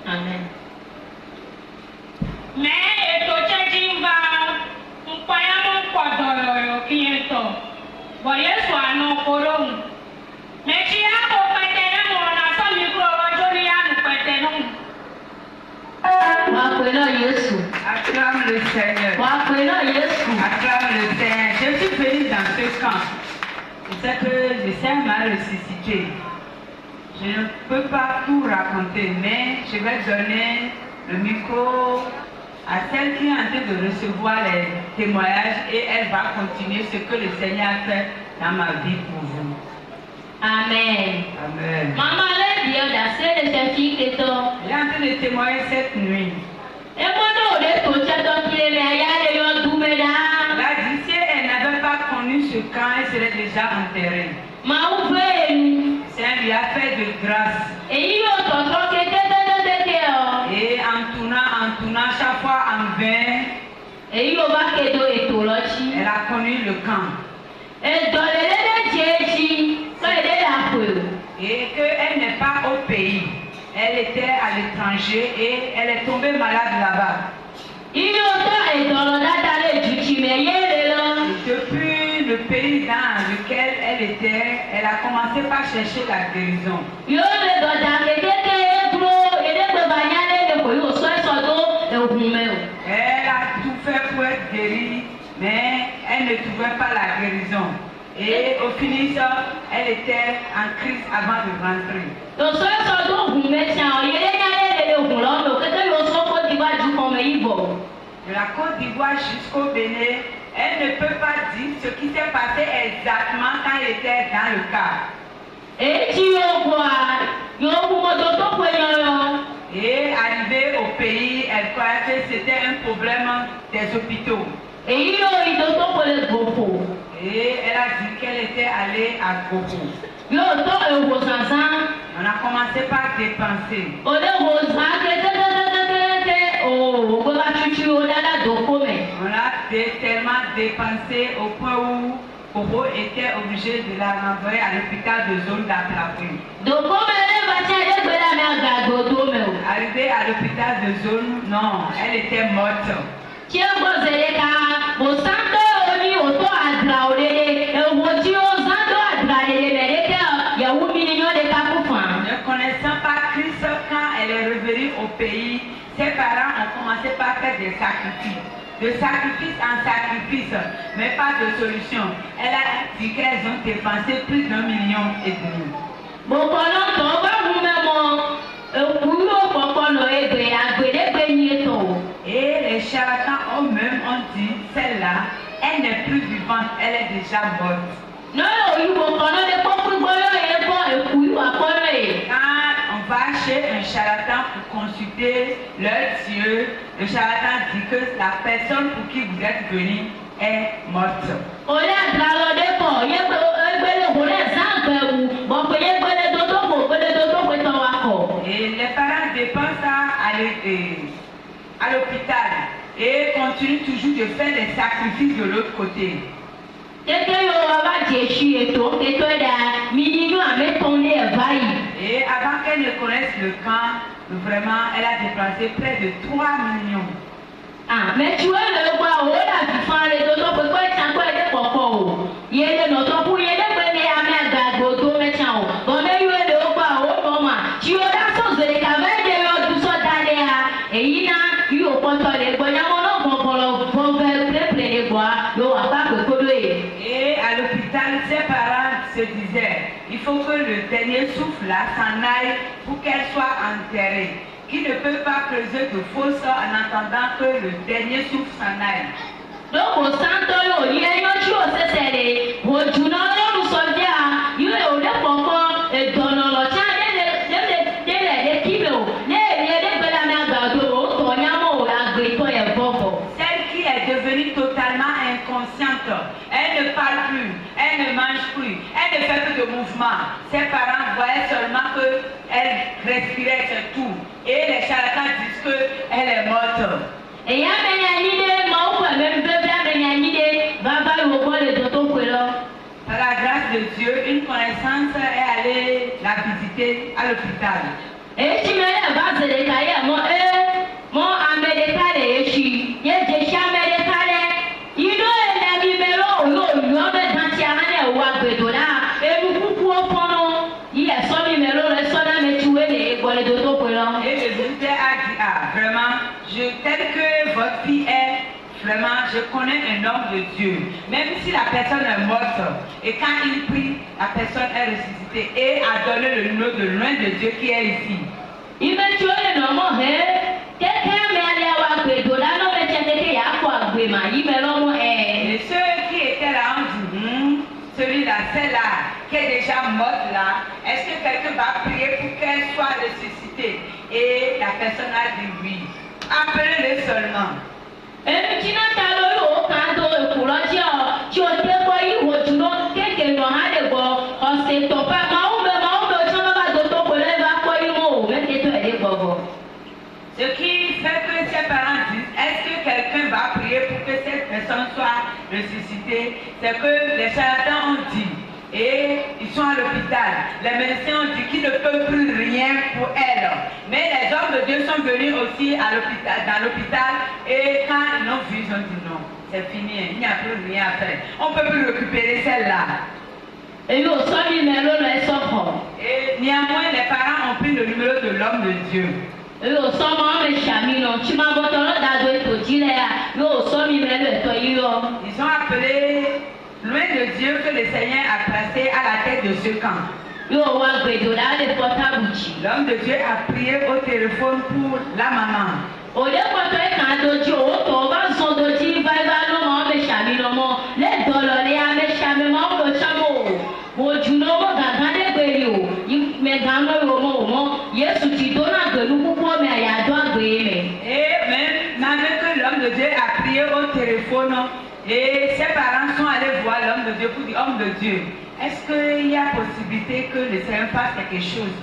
Amen. Acclame le Seigneur. Acclame le Seigneur. Je suis venu dans ce camp. C'est ça que le Seigneur m'a ressuscité. Je ne peux pas tout raconter, mais je vais donner le micro à celle qui est en train de recevoir les témoignages et elle va continuer ce que le Seigneur a fait dans ma vie pour vous. Amen. Amen. Maman, elle est en train de témoigner cette nuit. Elle a dit si elle n'avait pas connu ce camp, elle serait déjà enterrée. Seigneur lui a fait de grâce. Et en tournant chaque fois en vain, elle a connu le camp. Et qu'elle n'est pas au pays. Elle était à l'étranger et elle est tombée malade là-bas. Et depuis le pays dans lequel elle était, elle a commencé par chercher la guérison. Elle a tout fait pour être guérie, mais elle ne trouvait pas la guérison. Et au finish, elle était en crise avant de rentrer. De la Côte d'Ivoire jusqu'au Bénin, elle ne peut pas dire ce qui s'est passé exactement quand elle était dans le cas. Et arrivée au pays, elle croyait que c'était un problème des hôpitaux. Et elle a dit qu'elle était allée à Gogo. On a commencé par dépenser. On a tellement dépensé au point où Gogo était obligé de la renvoyer à l'hôpital de zone d'Aplapri. Arrivée à l'hôpital de zone, non, elle était morte. Ne connaissant pas Christ, quand elle est revenue au pays, ses parents ont commencé par faire des sacrifices. De sacrifice en sacrifice, mais pas de solution. Elle a dit qu'elles ont dépensé plus d'1,5 million. Et les charlatans eux-mêmes ont dit, celle-là, elle n'est plus vivante, elle est déjà morte. Quand on va chez un charlatan pour consulter leur Dieu, le charlatan dit que la personne pour qui vous êtes venu est morte. Et les parents dépensent à l'hôpital et continuent toujours de faire des sacrifices de l'autre côté. Et avant qu'elle ne connaisse le camp, vraiment, elle a dépensé près de 3 millions. Mais tu vois le roi, on a vu faire les autres pour quoi tu as quoi de pourquoi il y a notre pour y aller mais à mettre à goto mais tiens bon mais il y a le roi au moment tu as la sauce de caver de l'autre tout ça d'aller et il a eu au point de les bois pour le faire plein de bois l'eau a pas que coller. Et à l'hôpital ses parents se disaient il faut que le dernier souffle là s'en aille pour qu'elle soit enterrée. Qui ne peut pas creuser de fosses en attendant que le dernier souffle s'en aille. Donc au centre, il y a une chose, c'est au journal, nous sommes bien, il y a un point, et dans le chat, celle qui est devenue totalement inconsciente, elle ne parle plus, elle ne mange plus, elle ne fait plus de mouvement. Ses parents voyaient seulement qu'elle respirait, c'est tout. Et les charlatans disent qu'elle est morte. Et il y a par la grâce de Dieu, une connaissance est allée la visiter. ressuscité à l'hôpital. Et si me va se décailler, mon amédécalé, et si, il y a des chamédécalés, il doit être numéro, l'eau, l'homme d'antiamane ou abédola, et vous pouvez prendre, il y a son numéro, le son à me tuer les bolets d'autocollant. Et le docteur a dit, ah, vraiment, tel que votre fille est, vraiment, je connais un homme de Dieu. Même si la personne est morte, et quand il prie, la personne est ressuscitée et a donné le nom de loin de Dieu qui est ici. Il me tue le nom, quelqu'un m'a allé à Bédola, non, mais tiens, il y a quoi, Béma, il me l'homme est. Et ceux qui étaient là ont dit, celui-là, celle-là, qui est déjà morte là, est-ce que quelqu'un va prier pour qu'elle soit ressuscitée? Et la personne a dit oui. Appelez-le seulement. Et tu n'as pas le cadeau pour le dire, tu as dévoilé ou tu n'as quelqu'un dans un débat, on s'est topé, ce qui fait que ses parents disent, est-ce que quelqu'un va prier pour que cette personne soit ressuscitée? C'est que les charlatans ont dit, et ils sont à l'hôpital, les médecins ont dit qu'ils ne peuvent plus rien pour elle. Mais les hommes de Dieu sont venus aussi à l'hôpital, dans l'hôpital, et quand ils l'ont vu, ils ont dit non, c'est fini, il n'y a plus rien à faire. On ne peut plus récupérer celle-là. Et nous sommes numéro de l'essor. Et néanmoins, les parents ont pris le numéro de l'homme de Dieu. Et nous sommes en méchamino. Tu m'as montré d'adouer tout dire. Nous sommes numéro de toi. Ils ont appelé loin de Dieu que le Seigneur a placé à la tête de ce camp. L'homme de Dieu a prié au téléphone pour la maman. Et même que l'homme de Dieu a prié au téléphone et ses parents sont allés voir l'homme de Dieu pour dire, homme de Dieu, est-ce qu'il y a possibilité que le Seigneur fasse quelque chose,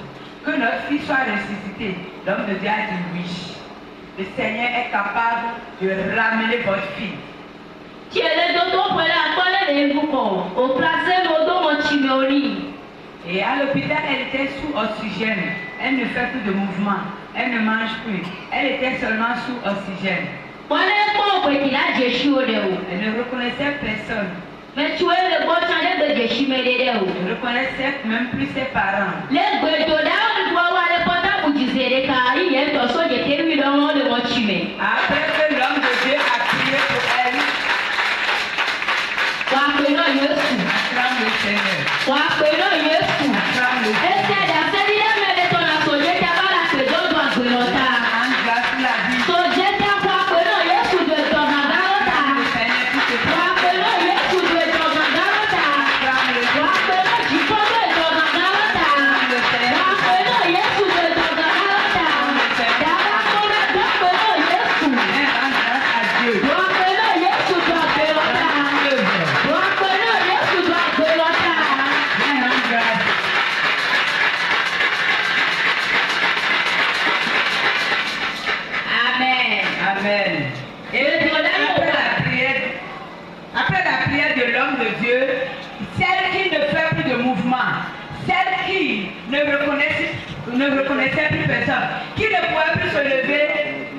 que notre fille soit ressuscitée? L'homme de Dieu a dit oui. Le Seigneur est capable de ramener votre fille. Et à l'hôpital, elle était sous oxygène. Elle ne fait plus de mouvement. Elle ne mange plus. Elle était seulement sous oxygène. Elle ne reconnaissait personne. Mais tu es le bon changement de Jeshimé. Elle ne reconnaissait même plus ses parents. Les Bédola, on doit avoir le portable pour dire car il y a un torsion de terminé dans le monde chimé. Après que l'homme de Dieu a prié pour elle, acclame le Seigneur. Acclame le Seigneur. Ne reconnaissait plus personne, qui ne pouvait plus se lever,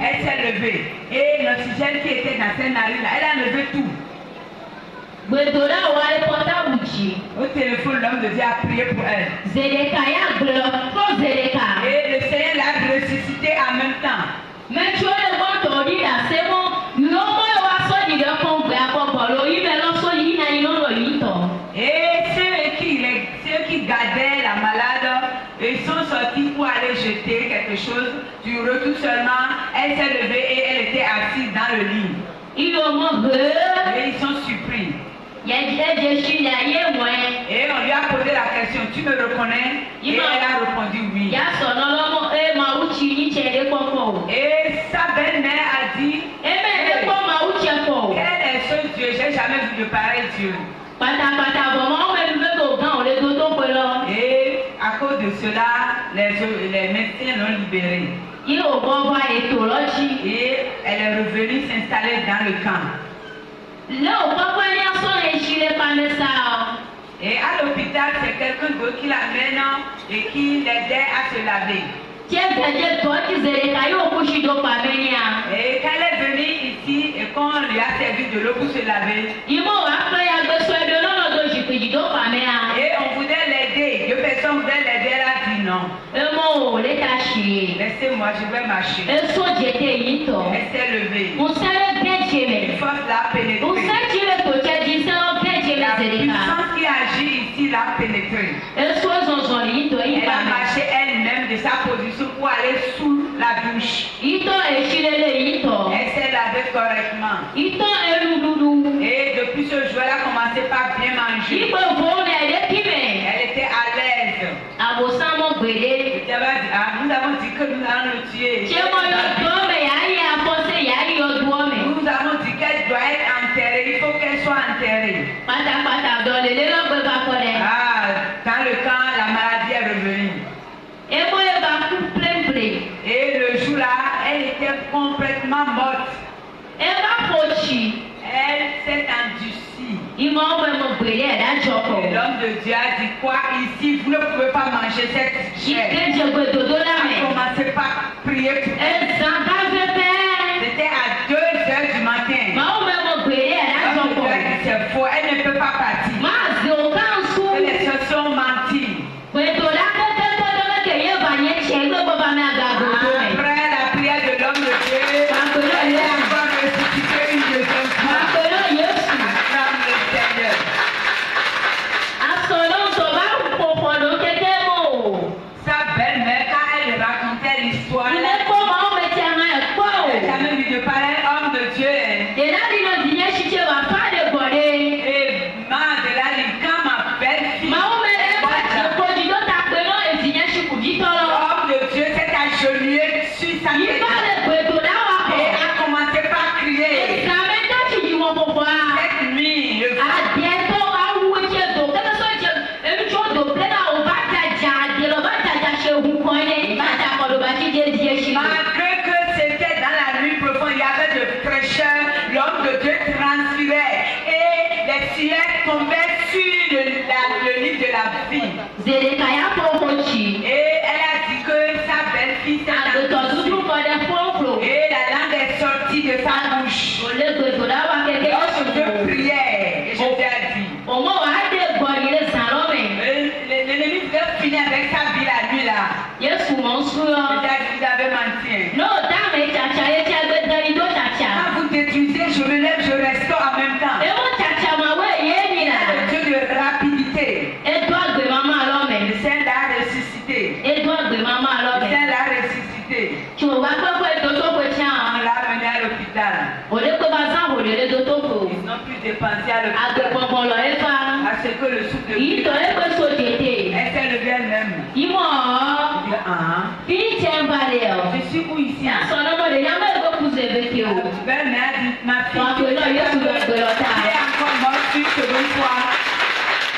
elle s'est levée. Et l'oxygène qui était dans ses narines, elle a levé tout. Au téléphone, l'homme de Dieu a prié pour elle. Et le Seigneur l'a ressuscité en même temps. Mais tu as le bon tour, c'est bon. Et ceux qui gardaient la malade, ils sont sortis pour aller jeter quelque chose. Du retour seulement, elle s'est levée et elle était assise dans le lit. Et ils sont surpris. Et on lui a posé la question, tu me reconnais? Et elle a répondu oui. Et sa belle-mère a dit, quel est ce Dieu? J'ai jamais vu de pareil Dieu. Et à cause de cela, les médecins l'ont libérée. Et elle est revenue s'installer dans le camp. Et à l'hôpital, c'est quelqu'un d'autre qui l'amène et qui l'aidait à se laver. Tí ẹgbẹ̀jẹ̀ tó ti zèrè ká yóò kú sí dọ́pọ̀ abẹ́yà. Et quand elle est venue ici et qu'on lui a servi de l'eau pour se laver, Ìmọ̀ wá pé agbésọ ẹ̀dọ́ lọ́nà tó jì pèjì dọ́pọ̀ abẹ́yà. et on voulait l'aider, deux personnes voulaient l'aider, elle a dit non. Ẹmọ ò lè ta ṣì. Laissez-moi, je vais marcher. Èso jètè yìí tọ̀. Elle s'est levée. Musẹ́lẹ̀ gẹ̀jẹ̀ Une mẹ̀. force l'a pénétrée. Musẹ́jì lè tó jẹ́ di sẹ́wọ́n gẹ̀jẹ̀ La mẹ̀ zèrè ká. puissance qui agit ici l'a pénétrée. Èso zọ̀zọ̀ yìí tọ̀ yìí Elle bá a mi. marché elle-même de sa position pour aller sous la douche. Ìtọ̀ èṣìlélẹ̀ yìí tọ̀. Elle s'est lavée correctement. Ìtọ̀ erududu. Et depuis ce jour, elle a commencé par bien manger. Ìgbè fún ẹ̀dẹ́ kíbẹ̀. Elle était à l'aise. Àwòsàn mọ̀ gbèdé. Le diable a dit, ah, nous avons dit que nous allons le tuer. Ṣé mo yọ dùn mẹ̀ yà á yẹ àfọ́sẹ̀ yà á yọ dùn mẹ̀? Nous avons dit qu'elle doit être enterrée. Il faut qu'elle soit enterrée. Pátápátá dọ̀lẹ̀ lé lọ́gbẹ̀ bá kọ́ dẹ̀. Ah, dans le camp, la maladie est revenue. Ebo yẹ bá kú plémplé. Et le jour-là, elle était complètement morte. Ẹ bá fò tì. Elle s'est endurcie. Ìmọ̀ ọ̀bẹ mo gbèlé ẹ̀dá jọkọ̀. Et l'homme de Dieu a dit quoi ici? Vous ne pouvez pas manger cette chair. Ìkéjì gbèdòdó Elle a lámẹ̀. commencé par prier pour elle. Ẹ̀sán bá fẹ́ fẹ́. C'était à 2 heures du matin. Màá ọ̀bẹ mo gbèlé ẹ̀dá L'homme de jọkọ̀. Dieu a dit c'est faux, elle ne peut pas partir. Máa zè òkà ń sún. Que les choses sont menties. Gbèdò lákẹ́kẹ́ tọ́jọ́ kẹ̀yẹ́ bàyẹ̀ tiẹ̀ gbé bọ́ba mi àgàgò tó mẹ̀. Après la prière de l'homme de Dieu, elle est encore ressuscitée une deuxième fois. Àpèrè Yéṣu. Acclame le Seigneur. Asọ̀rọ̀ tó bá fòfò ló kété mọ́ o. Sa belle-mère, quand elle racontait l'histoire, Ilé kó máa ń mẹtí ẹ̀ma ẹ̀ pọ̀ o. elle a même vu de pareil homme de Dieu. Dènà nínú ìdíyẹ ṣiṣẹ́ wà fáde gbọ̀dé. Et Mandela, quand ma belle-fille, Màá ń mẹ́lẹ̀ bá ti kojú tó ta pé náà ìdíyẹ ṣe kù jí tọ́lọ́. l'homme de Dieu s'est agenouillé sur sa Yìí bá tête lè gbèdò dáwà kọ̀. et a commencé par crier. Ìsàmì tó ti yí wọn fòfò a. Cette nuit, le Adìẹ tó awúwo ṣe dò kẹ́kẹ́ sọ jẹ ebi tí ó dò pé náà ò bá tajà adìẹ lọ bá tajà ṣe òhun kan ní bá ta kọlù bá ti dé díẹ̀ ṣe. malgré que c'était dans la nuit profonde, il y avait de fraîcheur, l'homme de Dieu transpirait et les sueurs tombaient sur le lit de la fille. Zèdèkàyà fòfò tì. Et elle a dit que sa belle-fille s'est Àgùntàn dúdú endormie. kọ̀dẹ̀ fòfò. Et la langue est sortie de sa bouche. Kò lè gbèdò dáwà kẹ́kẹ́ yóò Lorsque sùn. je priais, et je t'ai dit, Òmò wà á dé gbọ̀dì lè sàn lọ́mẹ̀. l'ennemi veut finir avec sa vie la nuit là. Yéṣu mọ̀ ń sún yọ. Je t'ai dit, vous avez menti. N'o dáhùn ìtsàtsà yẹ tí a gbé dẹ́ni tó tsàtsà. Quand vous détruisez, je me lève, je restaure en même temps. Èmo tsàtsà mà wé yé mi nà. Le Dieu de rapidité. Edo àgbè màmá lọ́mẹ̀. Le Saint l'a ressuscité. Edo àgbè màmá Le lọ́mẹ̀. Saint l'a ressuscité. Tí o bá pẹ́pẹ́ ètò tó pè tí a. On l'a mené à l'hôpital. Òde pé bá sáà òde lé tó tó fò. Ils n'ont plus dépensé à Àgbè l'hôpital. pọ̀npọ̀n lọ é fa. À ce que le souffle de Yìí Dieu. tọ́ é pé so tètè. Elle s'est levée elle-même. Ìmọ̀ Elle dit, ah, bí tiẹ̀ ń balẹ̀ ọ̀. je suis où ici? Yà sọ lọ́mọ de yàmẹ́ ìgbó kù sí ebèké o. Ben, mais elle dit, ma fille, Wà pé náà Yéṣu bá gbé lọ tá. tu es encore morte une seconde fois.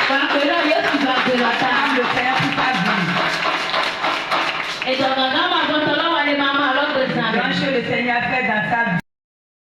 Wà pé náà Yéṣu bá gbé lọ tá. Âme le Seigneur pour ta vie. Ìjọba náà máa gbọ́tọ̀ lọ́wọ́ ni màmá ọlọ́gbẹ̀ sàn. Grand chose le Seigneur fait dans sa vie.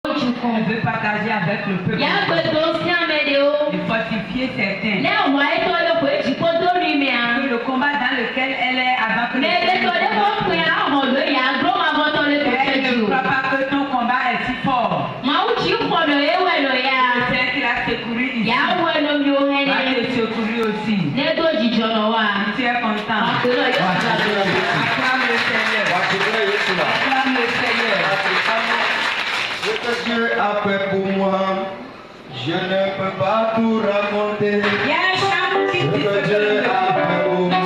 Ojú kan. Elle veut partager avec le peuple. Yà gbé tó sí àmẹ́dẹ́ o. De fortifier certains. Lẹ́wọ̀n ètò ìlọ́pọ̀ èjì kó tó rí mi à. Que le combat dans lequel elle est avant que le Mẹ́ẹ̀dẹ́ tó dé kó pè á hàn lóye àgbọ̀ máa bọ́tọ̀ lé tó fẹ́ elle jù. ne croit pas que ton combat est si fort. Màá wù tí kọ̀dọ̀ ewé lọ yá. C'est qui l'a secouru ici. Yà á wọ ẹnu mi ò hẹ́ni. Va te secourir aussi. Lẹ́tọ̀ jìjọ lọ wá. Tu es content. Àpérò yóò ti gbàgbé. Acclame le Seigneur. Acclame le Seigneur. Ce que Dieu a fait pour moi, je ne peux pas tout raconter. Il y a un chant qui Ce dit que ce Dieu que a fait pour moi,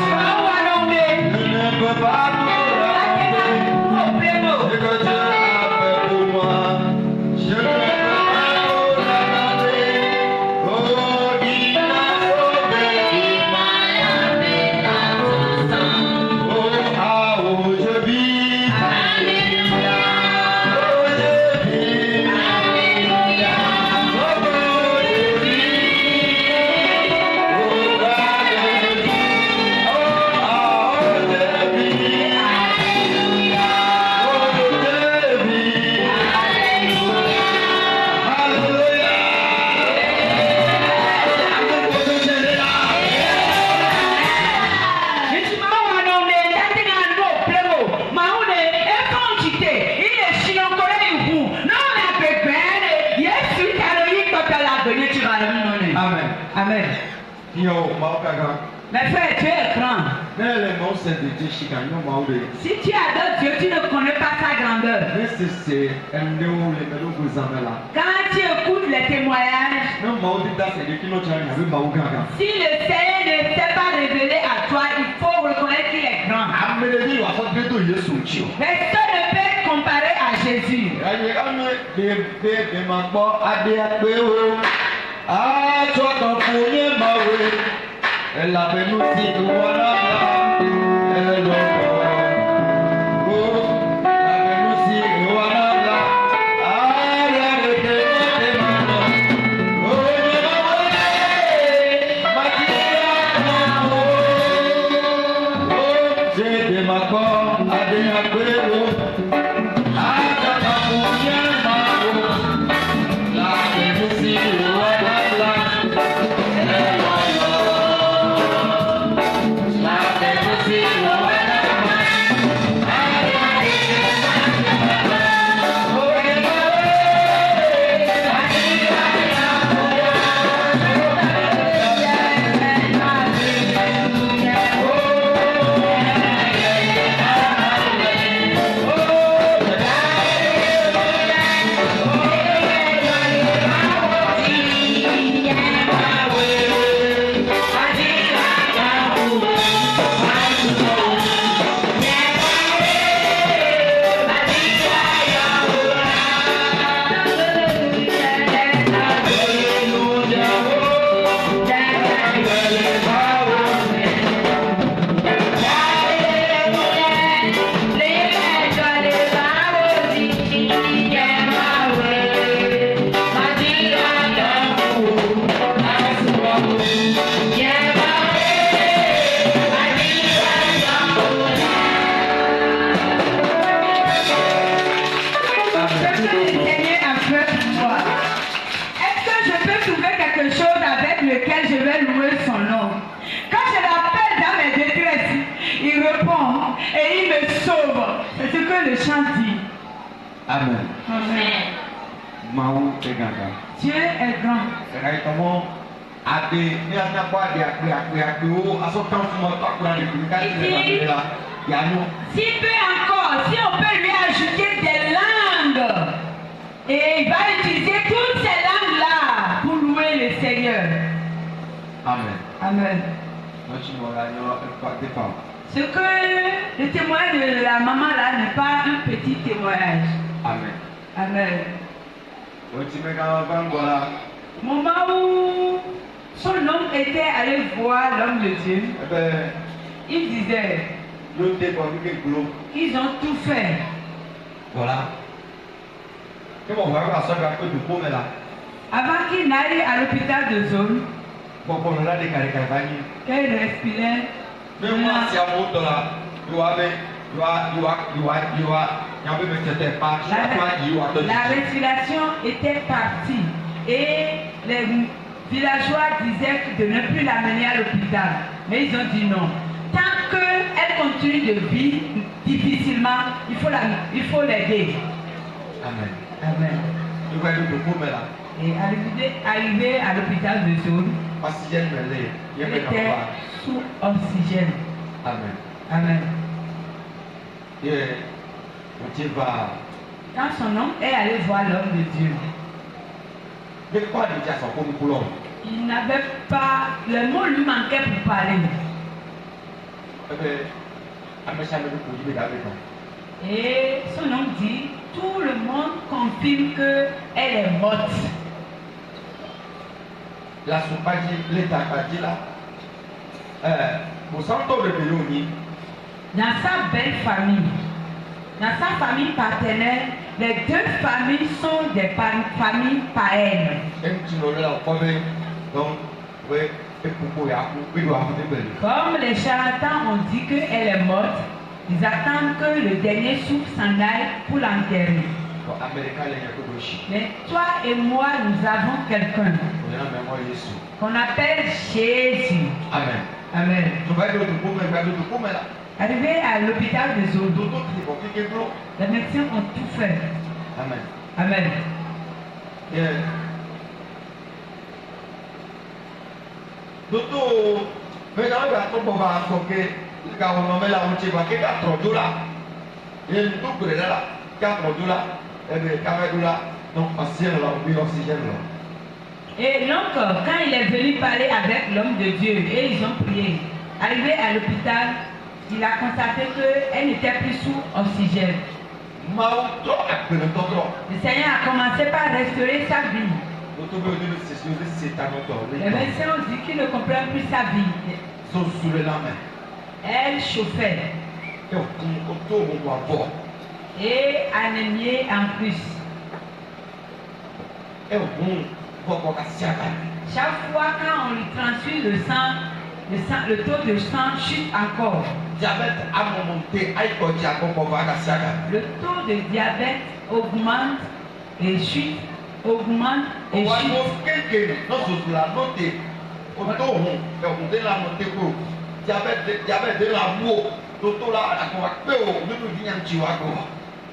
je ne peux pas tout raconter. Ce que Dieu a fait pour moi, je ne peux pas tout raconter. Oh, il m'a sauvé, il m'a amené dans son sang. Oh, ah, oh, je vis. Alléluia. Oh, je vis. Alléluia. Oh, je vis. Amen. Yo, Maukaga. Mais frère, tu es grand. Nele mo se de Jessica, no maude. Si tu adores Dieu, tu ne connais pas sa grandeur. Nesse se endeu le melo guzamela. Quand tu écoutes les témoignages, No maude da se de kino chanya be maukaga. si le Seigneur ne s'est pas révélé à toi, il faut reconnaître qu'il est grand. Amele di wa so de to Yesu chi o. Personne ne peut être comparé à Jésus. Aye anu de ma gbo ade ape o. Ah, to to funye mawe. Ela benu si tu wala la. Elo. Oh, la benu si tu wala la. Ah, ya de mano. Oh, ye mawe. Matia na o. Oh, je de ma gbo ade ape o. Ah, to to funye mawe. La benu si tu wala la. Amen. Amen. Mau teganga. Dieu est grand. Serai tomo ade ni anya kwa ade o asotan fuma takura ni ka ti la ya no. Si peut encore, si on peut lui ajouter des langues, et il va utiliser toutes ces langues-là pour louer le Seigneur. Amen. Amen. Ce que le témoignage de la maman là n'est pas un petit témoignage. Amen. Amen. Moment où son homme était allé voir l'homme de Dieu, il disait qu'ils ont tout fait. Voilà. Avant qu'il n'aille à l'hôpital de zone, qu'il respirait. La respiration était partie et les villageois disaient de ne plus l'amener à l'hôpital. Mais ils ont dit non. Tant qu'elle continue de vivre difficilement, il faut l'aider. Amen. Amen. Et arrivé à l'hôpital de zone, il était sous oxygène. Amen. Amen. Yeah. Quand son homme est allé voir l'homme de Dieu, il n'avait pas, le mot lui manquait pour parler. Et son homme dit, tout le monde confirme qu'elle est morte. La soupage, l'état là. Dans sa belle famille, dans sa famille paternelle, les deux familles sont des familles païennes. Comme les charlatans ont dit qu'elle est morte, ils attendent que le dernier souffle s'en aille pour l'enterrer. Mais toi et moi, nous avons quelqu'un qu'on appelle Jésus. Amen. Amen. Arrivé à l'hôpital de Zodo, les médecins ont tout fait. Amen. Amen. Yeah. Toto, mais dans le cas où on va enfoquer, quand on met la moitié, on va $4. Il y a une double là, $4. Et bien, $4, donc oxygène là, oui, oxygène là. Et donc, quand il est venu parler avec l'homme de Dieu et ils ont prié, arrivé à l'hôpital, il a constaté qu'elle n'était plus sous oxygène. Le Seigneur a commencé par restaurer sa vie. Les médecins ont dit qu'il ne comprend plus sa vie. Elle chauffait. Et anémiée en plus. Chaque fois quand on lui transfuse le sang, le taux de sang chute encore. Le taux de diabète augmente et chute, augmente et chute.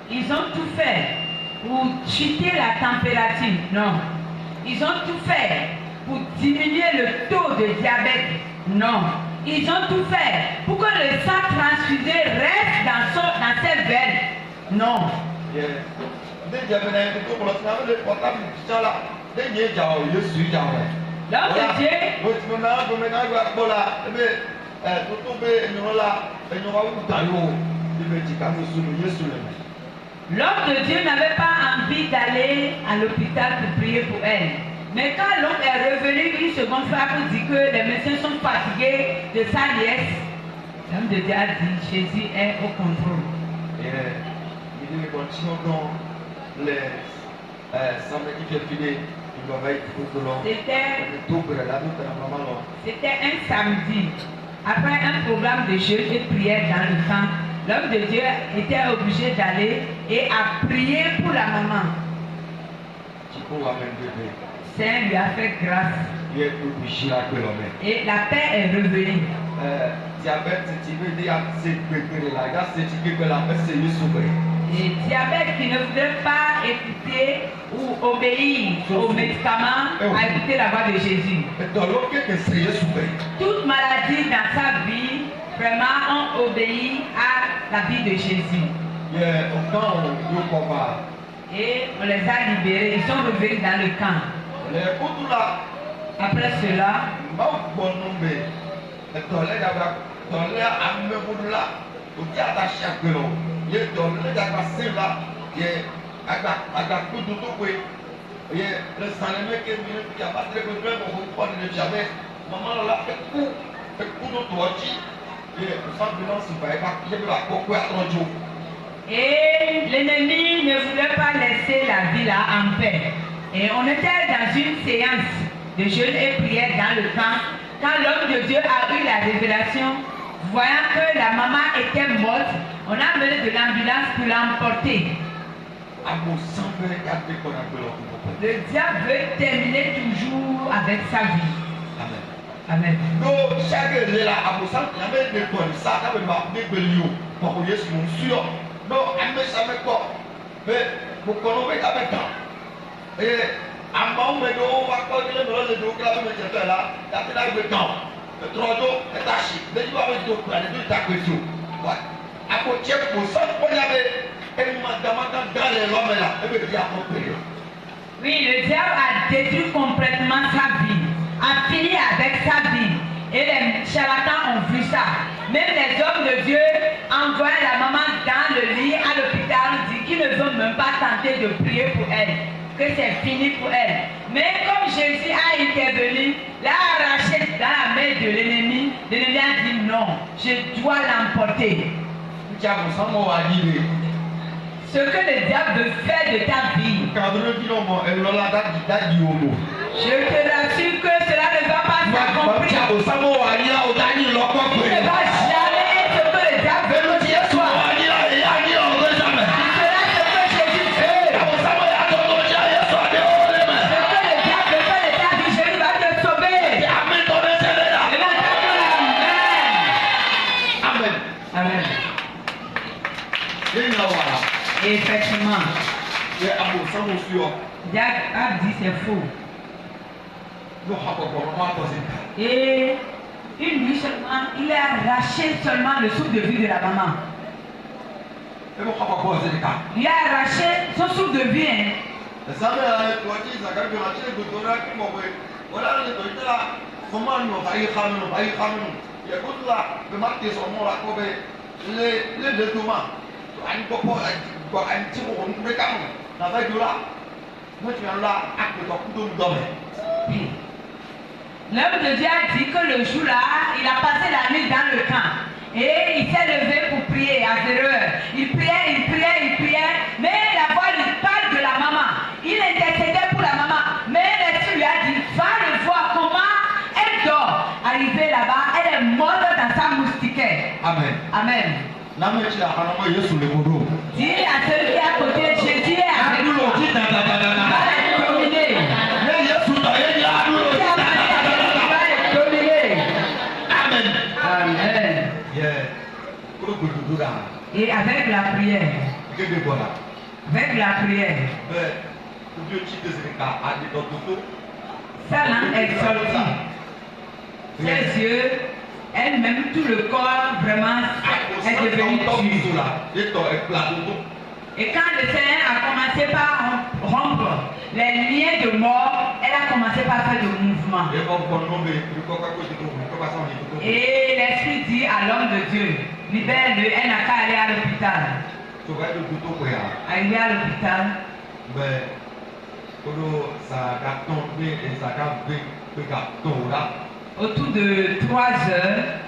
Ils ont tout fait pour chuter la température. Non. Ils ont tout fait pour diminuer le taux de diabète. Non. Ils ont tout fait pour que le sang transfusé reste dans ses veines. Non. L'homme de Dieu. L'homme de Dieu n'avait pas envie d'aller à l'hôpital pour prier pour elle. Mais quand l'homme est revenu une seconde fois pour dire que les médecins sont fatigués de sa nièce, l'homme de Dieu a dit Jésus est au contrôle. C'était un samedi. Après un programme de jeûne et prière dans le camp, l'homme de Dieu était obligé d'aller et à prier pour la maman. Seigneur lui a fait grâce. Et la paix est revenue. Et diabète qui ne voudrait pas écouter ou obéir aux médicaments, a écouté la voix de Jésus. Toute maladie dans sa vie, vraiment, ont obéi à la vie de Jésus. Et on les a libérés, ils sont revenus dans le camp. Après cela, et l'ennemi ne voulait pas laisser la vie là en paix. Et on était dans une séance de jeûne et prière dans le camp. Quand l'homme de Dieu a eu la révélation, voyant que la maman était morte, on a mené de l'ambulance pour l'emporter. Le diable veut terminer toujours avec sa vie. Amen. Oui, le diable a détruit complètement sa vie, a fini avec sa vie. Et les charlatans ont vu ça. Même les hommes de Dieu envoient la maman dans le lit à l'hôpital, dit qu'ils ne veulent même pas tenter de prier pour elle, que c'est fini pour elle. Mais comme Jésus a intervenu, l'a arraché dans la main de l'ennemi a dit non, je dois l'emporter. Ce que le diable veut faire de ta vie, je te rassure que cela ne va pas s'accomplir. Il ne va jamais ce que le diable veut de toi. Ce sera ce que Jésus fait. Ce que le diable veut faire de ta vie, Jésus va te sauver. Amen. Amen. Et effectivement, Diable a dit c'est faux. Et une nuit seulement, il a arraché seulement le souffle de vie de la maman. Il a arraché son souffle de vie. Hein. L'homme de Dieu a dit que le jour-là, il a passé la nuit dans le camp. Et il s'est levé pour prier à 0 heure. Il priait, mais la voix lui parle de la maman. Il intercédait pour la maman. Mais l'esprit lui a dit, va le voir comment elle dort. Arrivé là-bas, elle est morte dans sa moustiquaire. Amen. Amen. Dis à celui qui est à côté, Jésus est avec toi. Et avec la prière, sa langue est sortie, ses yeux, elle-même, tout le corps vraiment est devenu dur. Et quand le Seigneur a commencé par rompre les liens de mort, elle a commencé par faire des mouvements. Et l'Esprit dit à l'homme de Dieu, libère-le, elle n'a qu'à aller à l'hôpital. Arrivé à l'hôpital, autour de 3 heures,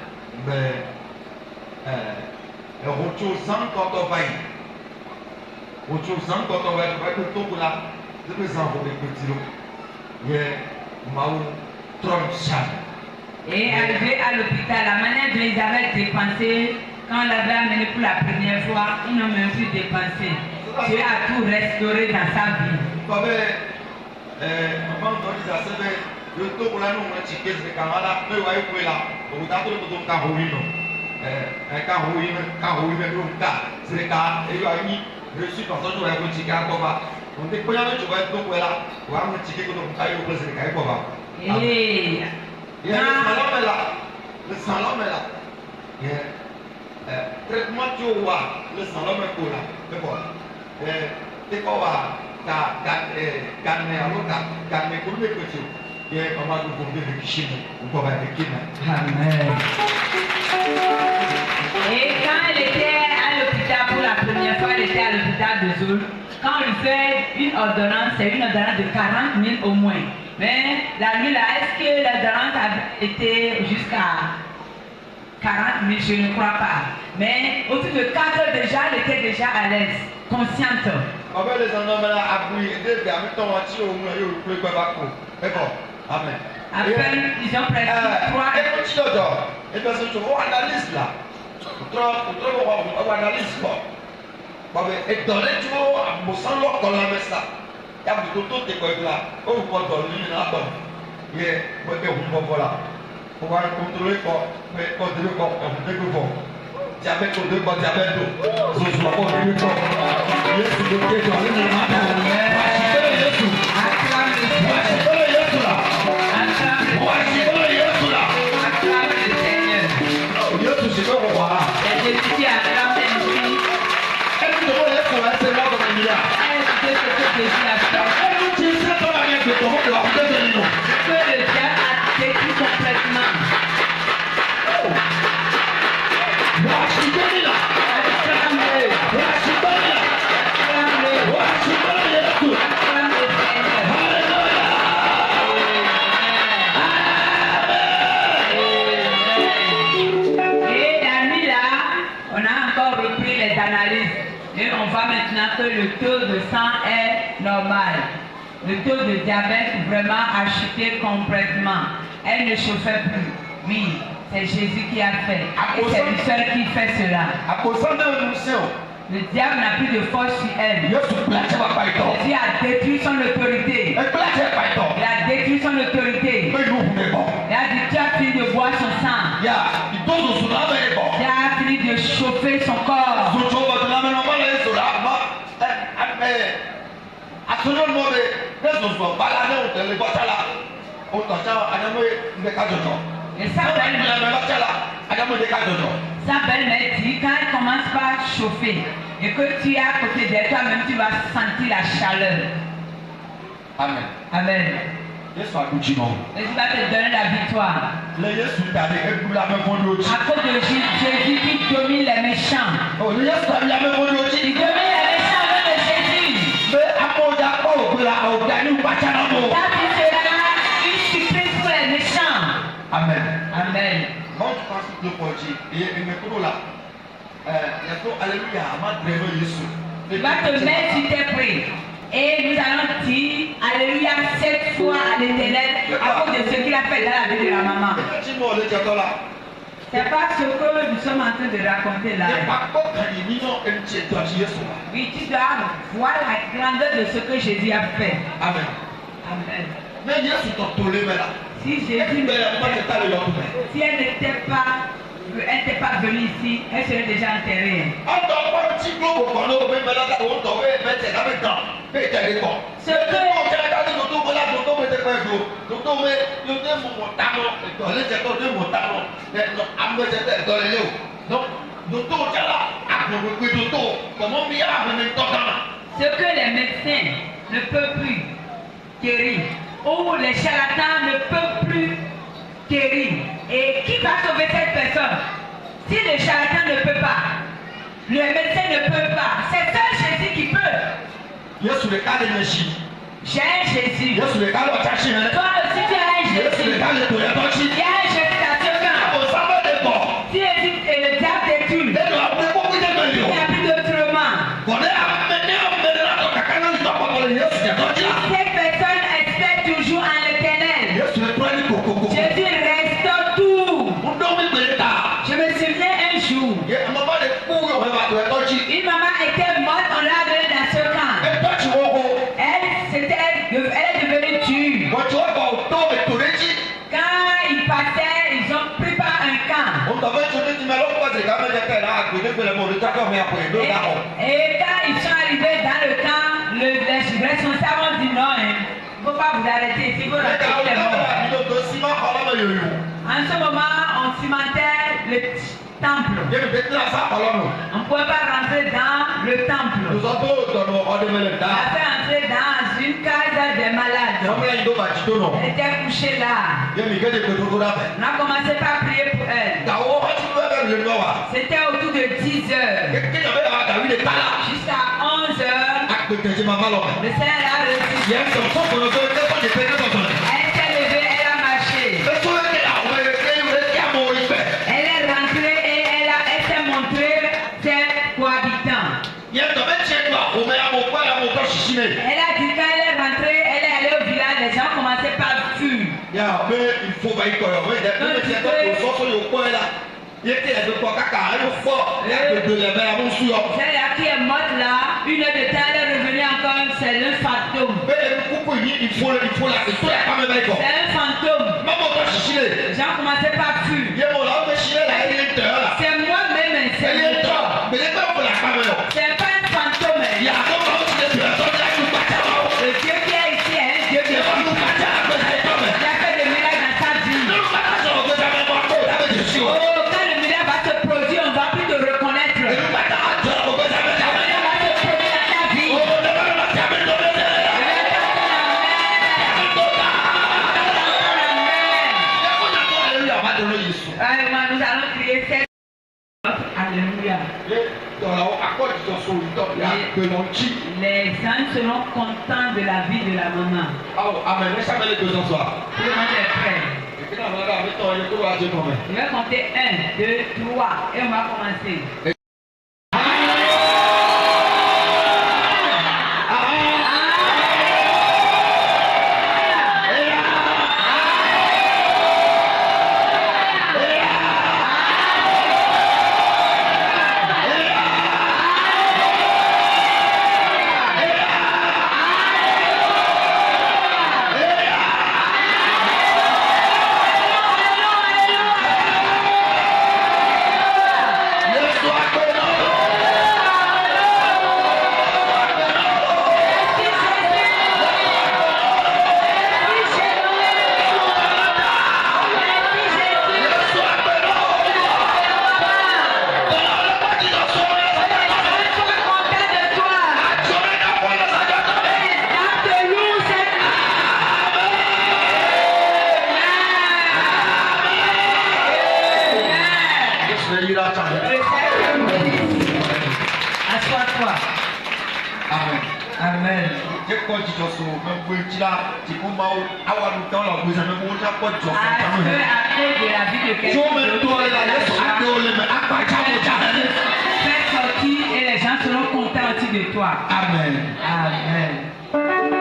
et arrivé à l'hôpital, la manière dont ils avaient dépensé, quand on l'avait amené pour la première fois, ils n'ont même plus dépensé. Dieu a tout restauré dans sa vie. Et quand elle était à l'hôpital pour la première fois, elle était à l'hôpital de Zoul. Quand on lui fait une ordonnance, c'est une ordonnance de 40 000 au moins. Mais la nuit là, est-ce que l'ordonnance a été jusqu'à 40 000? Je ne crois pas. Mais au-dessus de 4 heures déjà, elle était déjà à l'aise, consciente. Amen. Après, ils ont presque 3 Et on voit maintenant que le taux de sang est normal. Le taux de diabète vraiment a chuté complètement. Elle ne chauffait plus. Oui, c'est Jésus qui a fait. Et c'est lui seul qui fait cela. Le diable n'a plus de force sur elle. Jésus a détruit son autorité. Il a détruit son autorité. Il a dit, tu as fini de boire son sang. Il a fini de chauffer son corps. Et sa belle-mère dit, quand elle commence par chauffer et que tu es à côté d'elle, toi-même tu vas sentir la chaleur. Amen. Amen. Et tu vas te donner la victoire. À cause de Jésus qui domine les méchants. Il domine les méchants avec Jésus. Là, tu seras une surprise pour les méchants. Amen. Amen. Tu vas te mettre sur tes prix. Et nous allons dire Alléluia 7 fois à l'Éternel à cause de ce qu'il a fait dans la vie de la maman. C'est pas ce que nous sommes en train de raconter là. Oui, tu dois voir la grandeur de ce que Jésus a fait. Amen. Amen. Si Jésus si elle n'était pas venue ici, elle serait déjà enterrée. Ce que les médecins ne peuvent plus guérir, ou les charlatans ne peuvent plus guérir. Et qui va sauver cette personne? Si le charlatan ne peut pas, le médecin ne peut pas, c'est seul Jésus qui peut. J'ai un Jésus. Toi aussi tu as un Jésus. Il y a un Jésus dans ce camp. Si le diable détruit, il n'y a plus d'autrement. Cette personne espère toujours en l'Éternel. Jésus restaure tout. Je me souviens un jour, une maman était morte, on l'a amenée dans ce camp. Elle est devenue dure. Quand ils passaient, ils ont pris par un camp. Et quand ils sont arrivés dans le camp, les responsables ont dit non, il ne faut pas vous arrêter ici, vous restez les morts. En ce moment, on cimentait le temple. On ne pouvait pas rentrer dans le temple. On a fait entrer dans une case des malades. Elle était couchée là. On a commencé par prier pour elle. C'était autour de 10 heures. Jusqu'à 11 heures. Le Seigneur a reçu. Elle s'est levée, elle a marché. Elle est rentrée et elle s'est montrée ses cohabitants. Elle a dit quand elle est rentrée, elle est allée au village, les gens commençaient par fuir. Celle-là qui est morte là, une heure de temps, elle est revenue encore, c'est le fantôme. C'est un fantôme. Les gens commençaient par fuir. C'est moi-même, c'est pas un fantôme. Le Dieu qui est ici est un Dieu de vie. Il a fait des miracles dans sa vie. Oh, quand le miracle va se produire, on ne va plus te reconnaître. Le miracle va se produire dans ta vie. Amen. Nous allons crier cette Alléluia. Les gens seront contents de la vie de la maman. Amen. Tout le monde est prêt. Je vais compter 1, 2, 3 et on va commencer. Yes, Amen. J'ai quoi dit dans son même petit là, tu peux m'avoir avoir le temps là, vous avez mon temps quoi de Après de la vie de quelqu'un fais sortir et les gens seront contents aussi de toi. Amen. Amen.